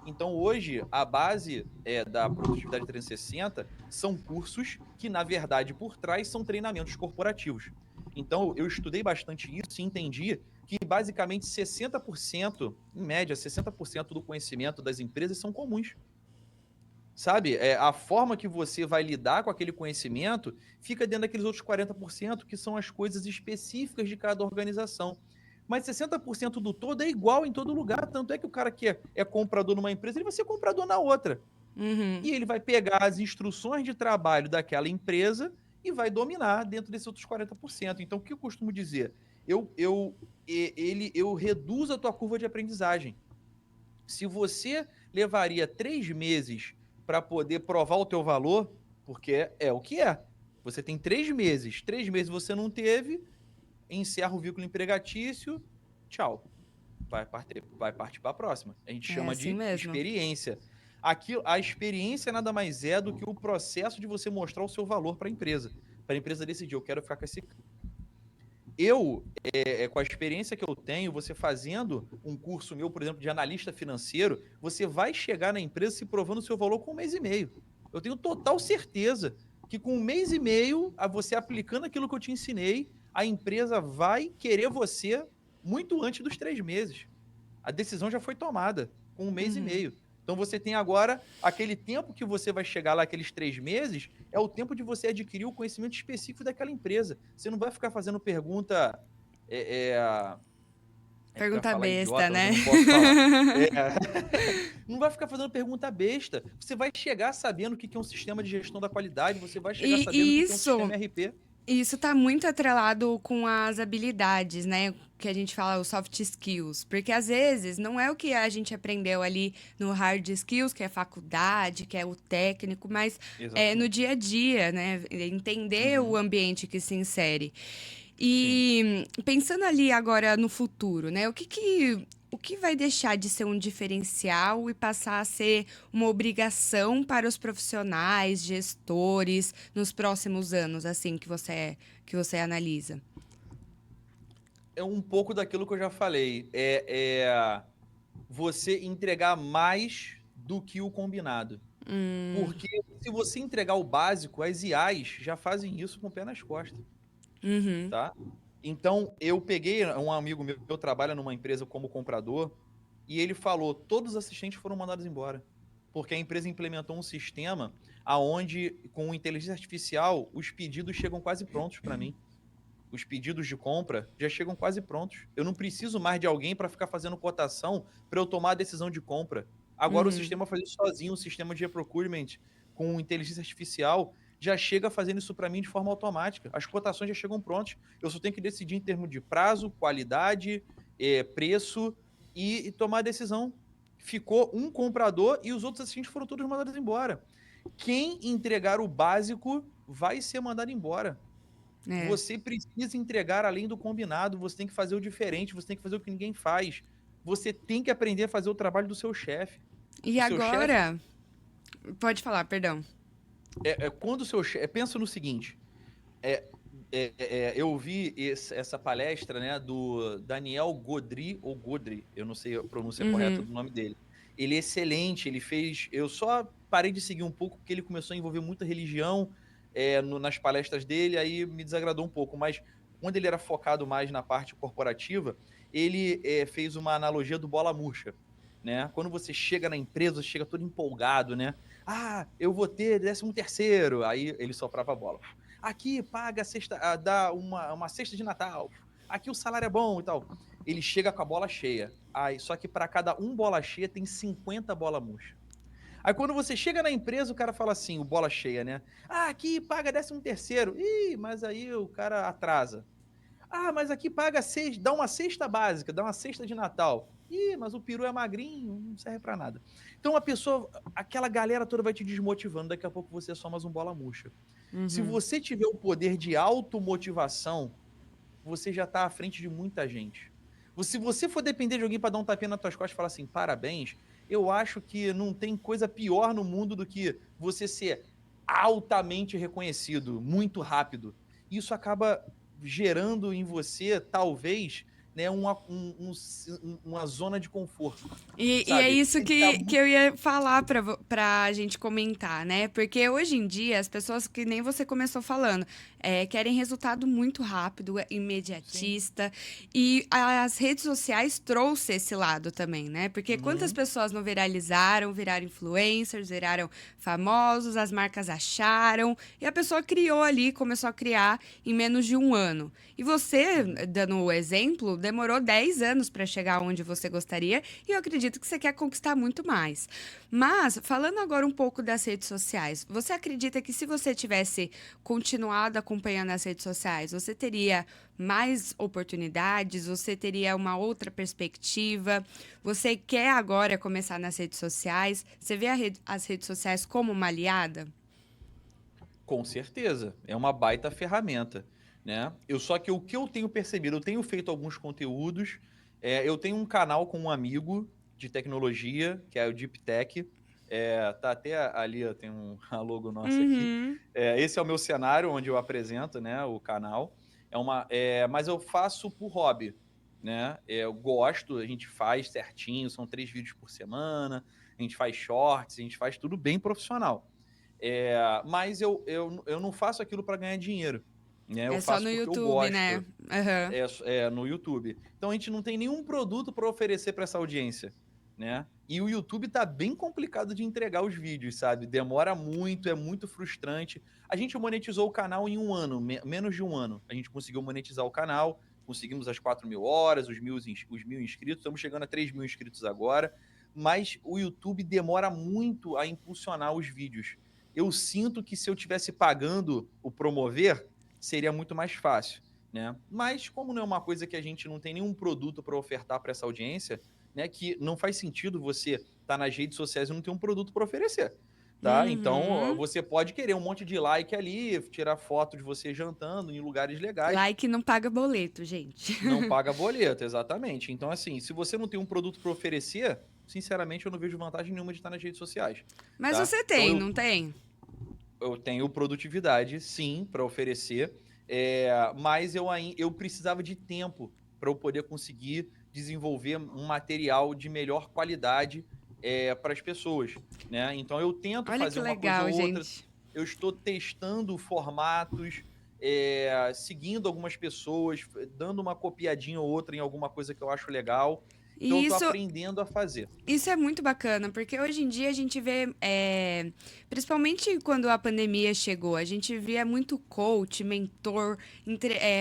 Então, hoje, a base da Produtividade 360 são cursos que, na verdade, por trás são treinamentos corporativos. Então, eu estudei bastante isso e entendi que, basicamente, 60%, em média, 60% do conhecimento das empresas são comuns. Sabe? A forma que você vai lidar com aquele conhecimento fica dentro daqueles outros 40% que são as coisas específicas de cada organização. Mas 60% do todo é igual em todo lugar. Tanto é que o cara que é comprador numa empresa, ele vai ser comprador na outra. Uhum. E ele vai pegar as instruções de trabalho daquela empresa e vai dominar dentro desses outros 40%. Então, o que eu costumo dizer? Eu reduzo a tua curva de aprendizagem. Se você levaria 3 meses para poder provar o teu valor, porque é o que é. Você tem 3 meses. 3 meses você não teve, encerra o vínculo empregatício, tchau. Vai partir para a próxima. A gente É chama assim de mesmo. experiência. Aqui, a experiência nada mais é do que o processo de você mostrar o seu valor para a empresa. Para a empresa decidir, eu quero ficar com esse. Com a experiência que eu tenho, você fazendo um curso meu, por exemplo, de analista financeiro, você vai chegar na empresa se provando o seu valor com 1 mês e meio. Eu tenho total certeza que com 1 mês e meio, a você aplicando aquilo que eu te ensinei, a empresa vai querer você muito antes dos 3 meses. A decisão já foi tomada com 1 mês e meio. Então você tem agora aquele tempo que você vai chegar lá, aqueles 3 meses, é o tempo de você adquirir o conhecimento específico daquela empresa. Você não vai ficar fazendo pergunta. É, é, eu ia Pergunta falar besta, idiota, mas eu né? não posso falar. Não vai ficar fazendo pergunta besta. Você vai chegar sabendo o que é um sistema de gestão da qualidade, você vai chegar sabendo o E que é um sistema isso RP. Isso está muito atrelado com as habilidades, né? Que a gente fala, os soft skills. Porque às vezes não é o que a gente aprendeu ali no hard skills, que é a faculdade, que é o técnico, mas é no Exatamente. dia a dia, né? Entender o Uhum. ambiente que se insere. Sim. E pensando ali agora no futuro, né? O que vai deixar de ser um diferencial e passar a ser uma obrigação para os profissionais, gestores, nos próximos anos, assim, que você analisa? É um pouco daquilo que eu já falei. Você entregar mais do que o combinado. Porque se você entregar o básico, as IAs já fazem isso com o pé nas costas, Uhum, tá? Então, eu peguei um amigo meu que trabalha numa empresa como comprador e ele falou, todos os assistentes foram mandados embora. Porque a empresa implementou um sistema aonde, com inteligência artificial, os pedidos chegam quase prontos para mim. Os pedidos de compra já chegam quase prontos. Eu não preciso mais de alguém para ficar fazendo cotação para eu tomar a decisão de compra. Agora o uhum. sistema faz isso sozinho, o sistema de procurement com inteligência artificial já chega fazendo isso para mim de forma automática. As cotações já chegam prontas. Eu só tenho que decidir em termos de prazo, qualidade, preço e tomar a decisão. Ficou um comprador e os outros assistentes foram todos mandados embora. Quem entregar o básico vai ser mandado embora. É. Você precisa entregar além do combinado, você tem que fazer o diferente, você tem que fazer o que ninguém faz. Você tem que aprender a fazer o trabalho do seu chefe. E O seu chefe agora, pode falar, perdão. quando o seu chefe. Pensa no seguinte: é, eu vi essa palestra, né, do Daniel Godry, ou Godry, eu não sei a pronúncia correta Uhum, do nome dele. Ele é excelente, ele fez. Eu só parei de seguir um pouco porque ele começou a envolver muita religião nas palestras dele, aí me desagradou um pouco, mas quando ele era focado mais na parte corporativa, ele fez uma analogia do bola murcha. Né? Quando você chega na empresa, você chega todo empolgado, né? Ah, eu vou ter 13º. Aí ele soprava a bola. Aqui paga a cesta, dá uma cesta de Natal. Aqui o salário é bom e tal. Ele chega com a bola cheia. Aí, só que para cada bola cheia tem 50 bola murcha. Aí quando você chega na empresa, o cara fala assim, o bola cheia, né? Ah, aqui paga 13º. Ih, mas aí o cara atrasa. Ah, mas aqui paga dá uma cesta básica, dá uma cesta de Natal. Ih, mas o peru é magrinho, não serve para nada. Então a pessoa, aquela galera toda vai te desmotivando, daqui a pouco você é só mais um bola murcha. Se Uhum. você tiver o poder de automotivação, você já está à frente de muita gente. Se você for depender de alguém para dar um tapinha nas tuas costas e falar assim, parabéns, eu acho que não tem coisa pior no mundo do que você ser altamente reconhecido, muito rápido. Isso acaba gerando em você, talvez, né, uma zona de conforto, E é sabe? isso que eu ia falar pra gente comentar, né? Porque hoje em dia, as pessoas, que nem você começou falando, querem resultado muito rápido, Sim. imediatista. E as redes sociais trouxe esse lado também, né? Porque quantas Uhum. pessoas não viralizaram, viraram influencers, viraram famosos, as marcas acharam, e a pessoa criou ali, começou a criar em menos de um ano. E você, Uhum. dando o exemplo, demorou 10 anos para chegar onde você gostaria, e eu acredito que você quer conquistar muito mais. Mas, falando agora um pouco das redes sociais, você acredita que se você tivesse continuado acompanhando as redes sociais, você teria mais oportunidades? Você teria uma outra perspectiva? Você quer agora começar nas redes sociais? Você vê as redes sociais como uma aliada? Com certeza, é uma baita ferramenta, né? Só que o que eu tenho percebido, eu tenho feito alguns conteúdos, eu tenho um canal com um amigo de tecnologia, que é o Deep Tech, tá até ali, ó, tem a logo nossa aqui. Uhum. Esse é o meu cenário onde eu apresento, né, o canal. Mas eu faço por hobby, né? Eu gosto, a gente faz certinho, são 3 vídeos por semana, a gente faz shorts, a gente faz tudo bem profissional. Mas eu não faço aquilo para ganhar dinheiro, né? Eu É só faço no porque eu YouTube, né? gosto, Aham. no YouTube. Então a gente não tem nenhum produto para oferecer para essa audiência, né? E o YouTube tá bem complicado de entregar os vídeos, sabe? Demora muito, é muito frustrante. A gente monetizou o canal em um ano, menos de um ano. A gente conseguiu monetizar o canal, conseguimos as 4.000 horas, os 1.000 inscritos, estamos chegando a 3.000 inscritos agora. Mas o YouTube demora muito a impulsionar os vídeos. Eu sinto que se eu tivesse pagando o promover, seria muito mais fácil, né? Mas como não é uma coisa que a gente não tem nenhum produto para ofertar para essa audiência, né? Que não faz sentido você estar nas redes sociais e não ter um produto para oferecer, tá? Então Uhum. você pode querer um monte de like ali, tirar foto de você jantando em lugares legais, Like não paga boleto, gente. não paga boleto, exatamente. Então assim, se você não tem um produto para oferecer, sinceramente eu não vejo vantagem nenhuma de estar nas redes sociais, Mas tá? você Então tem, não tem? eu tenho produtividade, sim, para oferecer, mas eu precisava de tempo para eu poder conseguir desenvolver um material de melhor qualidade para as pessoas, né? Então eu tento Olha que fazer uma coisa legal, ou outra, gente. eu estou testando formatos, seguindo algumas pessoas, dando uma copiadinha ou outra em alguma coisa que eu acho legal. Então eu E estou isso aprendendo a fazer. Isso é muito bacana, porque hoje em dia a gente vê, principalmente quando a pandemia chegou, a gente via muito coach, mentor,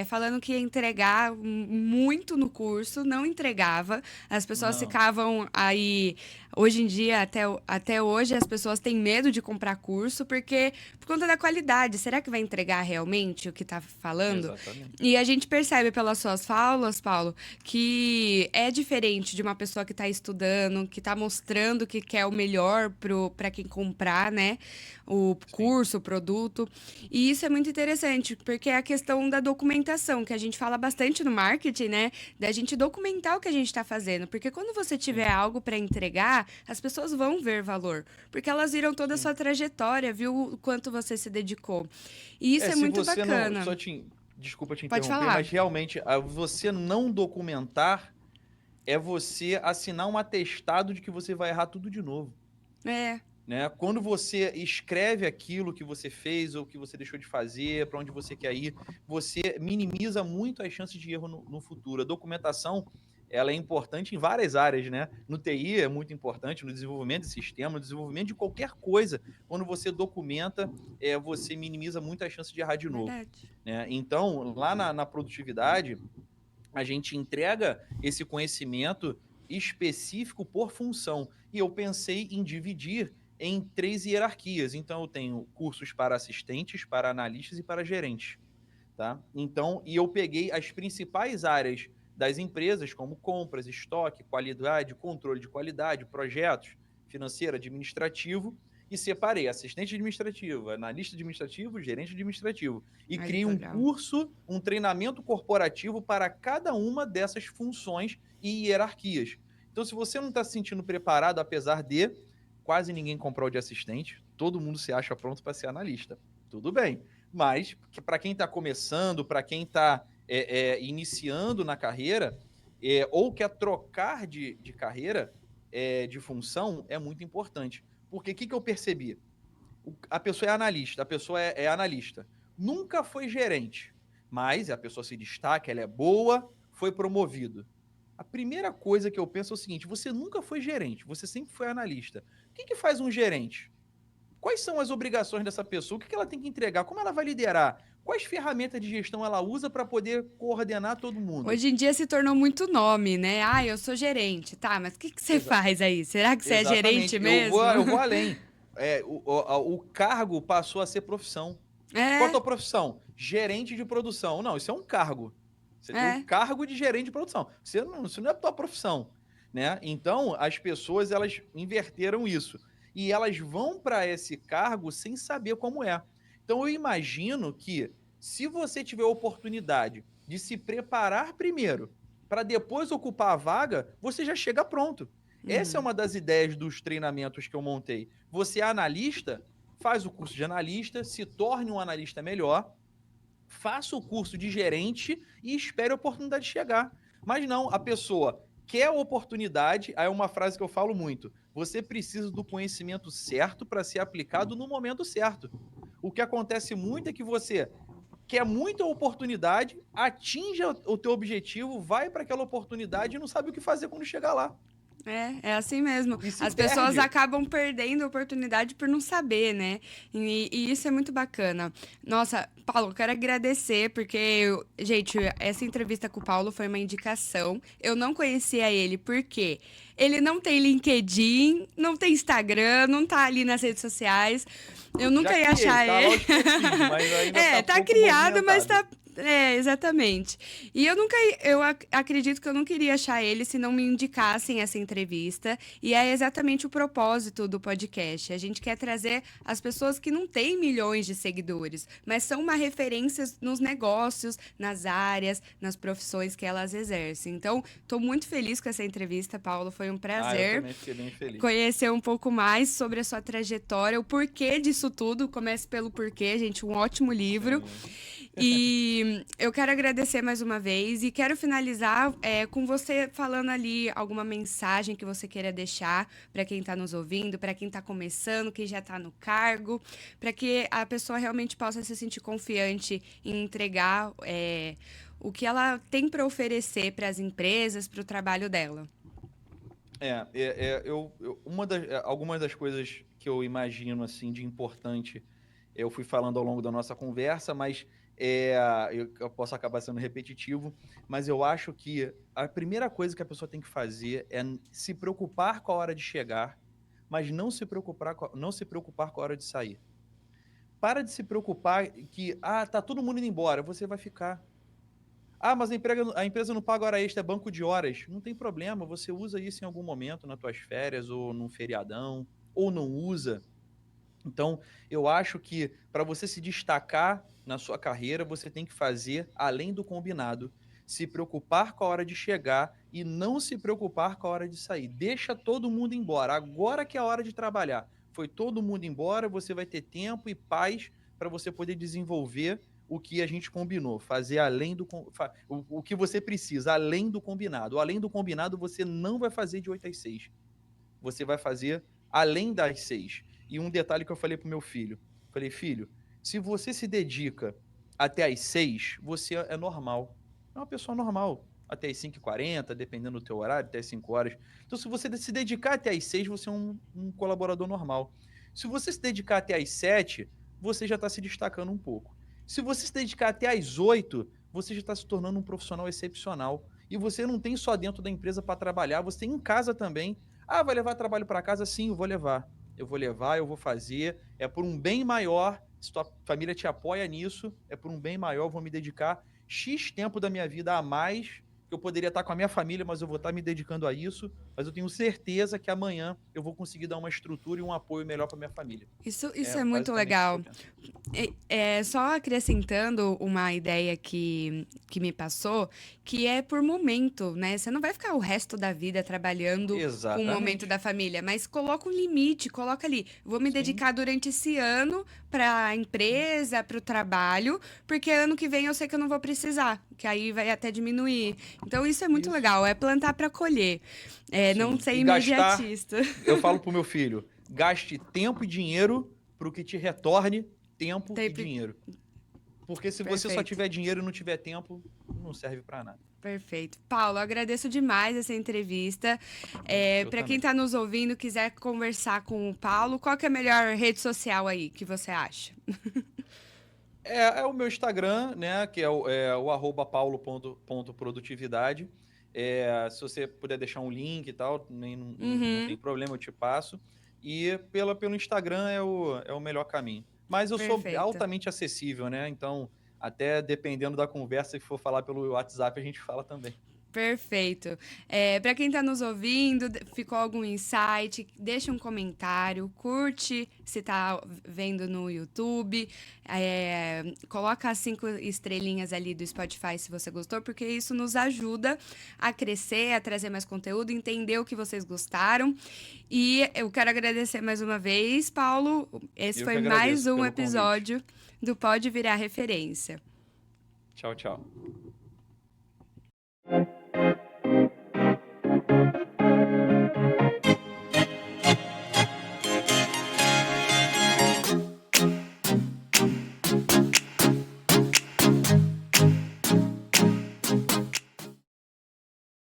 falando que ia entregar muito no curso, não entregava, as pessoas Não, ficavam aí. Hoje em dia, até hoje, as pessoas têm medo de comprar curso, porque por conta da qualidade. Será que vai entregar realmente o que está falando? exatamente. E a gente percebe pelas suas falas, Paulo, que é diferente de uma pessoa que está estudando, que está mostrando que quer o melhor para quem comprar, né? O Sim. curso, o produto. E isso é muito interessante, porque é a questão da documentação, que a gente fala bastante no marketing, né? Da gente documentar o que a gente está fazendo. Porque quando você tiver Sim, algo para entregar, as pessoas vão ver valor. Porque elas viram toda a sim. sua trajetória, viu o quanto você se dedicou. E isso é Se muito você não. bacana. Desculpa te Pode interromper, falar. mas realmente, você não documentar é você assinar um atestado de que você vai errar tudo de novo. É. Né? Quando você escreve aquilo que você fez ou que você deixou de fazer, para onde você quer ir, você minimiza muito as chances de erro no futuro. A documentação, ela é importante em várias áreas, né? No TI é muito importante, no desenvolvimento de sistema, no desenvolvimento de qualquer coisa. Quando você documenta, você minimiza muito as chances de errar de novo. Verdade. Né? Então, lá na produtividade, a gente entrega esse conhecimento específico por função. E eu pensei em dividir em 3 hierarquias. Então, eu tenho cursos para assistentes, para analistas e para gerentes. Tá? Então, e eu peguei as principais áreas das empresas, como compras, estoque, qualidade, controle de qualidade, projetos, financeiro, administrativo, e separei assistente administrativo, analista administrativo, gerente administrativo. E Ai, criei que um legal. curso, um treinamento corporativo para cada uma dessas funções e hierarquias. Então, se você não está se sentindo preparado, apesar de quase ninguém comprou de assistente, todo mundo se acha pronto para ser analista. Tudo bem. Mas, para quem está começando, para quem está iniciando na carreira, ou quer trocar de carreira, de função, é muito importante. Porque o que eu percebi? A pessoa é analista, a pessoa é analista. Nunca foi gerente, mas a pessoa se destaca, ela é boa, foi promovido. A primeira coisa que eu penso é o seguinte: você nunca foi gerente, você sempre foi analista. O que faz um gerente? Quais são as obrigações dessa pessoa? O que ela tem que entregar? Como ela vai liderar? Quais ferramentas de gestão ela usa para poder coordenar todo mundo? Hoje em dia se tornou muito nome, né? Ah, eu sou gerente. Tá, mas o que você Exa faz aí? Será que você é gerente exatamente. mesmo? Eu vou além. O cargo passou a ser profissão. Qual é a É, tua profissão? Gerente de produção. Não, isso é um cargo. Você tem um é. cargo de gerente de produção. Isso não é a tua profissão, né? Então, as pessoas, elas inverteram isso. E elas vão para esse cargo sem saber como é. Então, eu imagino que se você tiver a oportunidade de se preparar primeiro para depois ocupar a vaga, você já chega pronto. Essa é Uhum. uma das ideias dos treinamentos que eu montei. Você é analista, faz o curso de analista, se torne um analista melhor, faça o curso de gerente e espere a oportunidade chegar. Mas não, a pessoa quer a oportunidade, aí é uma frase que eu falo muito: você precisa do conhecimento certo para ser aplicado no momento certo. O que acontece muito é que você quer muita oportunidade, atinge o teu objetivo, vai para aquela oportunidade e não sabe o que fazer quando chegar lá. É assim mesmo. E se As pessoas perde. acabam perdendo a oportunidade por não saber, né? E isso é muito bacana. Nossa, Paulo, eu quero agradecer, porque, gente, essa entrevista com o Paulo foi uma indicação. Eu não conhecia ele, porque ele não tem LinkedIn, não tem Instagram, não tá ali nas redes sociais. Eu Já nunca ia criei, achar tá lá ele. aos pouquinhos, mas ainda tá Tá pouco criado, mas movimentado. tá. É, exatamente. E eu acredito que eu não queria achar ele se não me indicassem essa entrevista. E é exatamente o propósito do podcast. A gente quer trazer as pessoas que não têm milhões de seguidores, mas são uma referência nos negócios, nas áreas, nas profissões que elas exercem. Então, estou muito feliz com essa entrevista, Paulo. Foi um Eu prazer também fiquei bem feliz. conhecer um pouco mais sobre a sua trajetória, o porquê disso tudo. Comece pelo porquê, gente, um ótimo livro. Sim. E eu quero agradecer mais uma vez e quero finalizar com você falando ali alguma mensagem que você queira deixar para quem está nos ouvindo, para quem está começando, quem já está no cargo, para que a pessoa realmente possa se sentir confiante em entregar o que ela tem para oferecer para as empresas, para o trabalho dela. Algumas das coisas que eu imagino assim de importante, eu fui falando ao longo da nossa conversa, mas eu posso acabar sendo repetitivo, mas eu acho que a primeira coisa que a pessoa tem que fazer é se preocupar com a hora de chegar, mas não se preocupar com a hora de sair. Para de se preocupar que, tá todo mundo indo embora, você vai ficar. Mas a empresa não paga hora extra, é banco de horas. Não tem problema, você usa isso em algum momento, nas tuas férias, ou num feriadão, ou não usa. Então, eu acho que para você se destacar na sua carreira, você tem que fazer além do combinado. Se preocupar com a hora de chegar e não se preocupar com a hora de sair. Deixa todo mundo embora. Agora que é a hora de trabalhar. Foi todo mundo embora, você vai ter tempo e paz para você poder desenvolver o que a gente combinou. Fazer além do o que você precisa, além do combinado. O além do combinado você não vai fazer de 8 às 6. Você vai fazer além das 6. E um detalhe que eu falei pro meu filho. Falei, filho, se você se dedica até às 6, você é normal. É uma pessoa normal. Até às 5h40, dependendo do teu horário, até às 5 horas. Então, se você se dedicar até às 6, você é um colaborador normal. Se você se dedicar até às 7, você já está se destacando um pouco. Se você se dedicar até às 8, você já está se tornando um profissional excepcional. E você não tem só dentro da empresa para trabalhar, você tem em casa também. Vai levar trabalho para casa? Sim, eu vou levar. Eu vou fazer. É por um bem maior. Se tua família te apoia nisso, é por um bem maior. Eu vou me dedicar X tempo da minha vida a mais que eu poderia estar com a minha família, mas eu vou estar me dedicando a isso, mas eu tenho certeza que amanhã eu vou conseguir dar uma estrutura e um apoio melhor para minha família. Isso É é muito basicamente isso que legal. eu penso. Só acrescentando uma ideia que me passou, que é por momento, né? Você não vai ficar o resto da vida trabalhando com o momento Exatamente. da família, mas coloca um limite, coloca ali. Vou me Sim, dedicar durante esse ano para a sim. empresa, para o trabalho, porque ano que vem eu sei que eu não vou precisar, que aí vai até diminuir. Então isso é muito Isso. legal, é plantar para colher, não Sim. ser E gastar, imediatista. eu falo pro meu filho, gaste tempo e dinheiro para o que te retorne tempo e Tempo- dinheiro. Porque se você só Perfeito. tiver dinheiro e não tiver tempo, não serve para nada. Perfeito. Paulo, agradeço demais essa entrevista. Eu Para quem também. está nos ouvindo, quiser conversar com o Paulo, qual que é a melhor rede social aí que você acha? É o meu Instagram, né? Que é o @paulo.produtividade. Se você puder deixar um link e tal, nem, não tem Uhum, problema, eu te passo. E pelo Instagram é o melhor caminho. Mas eu sou perfeito. altamente acessível, né? Então, até dependendo da conversa, se for falar pelo WhatsApp, a gente fala também. Perfeito. Para quem está nos ouvindo, ficou algum insight, deixa um comentário, curte se está vendo no YouTube, coloca as 5 estrelinhas ali do Spotify se você gostou, porque isso nos ajuda a crescer, a trazer mais conteúdo, entender o que vocês gostaram. E eu quero agradecer mais uma vez, Paulo. Esse Eu que foi mais agradeço um pelo convite. episódio do Pode Virar Referência. Tchau, tchau.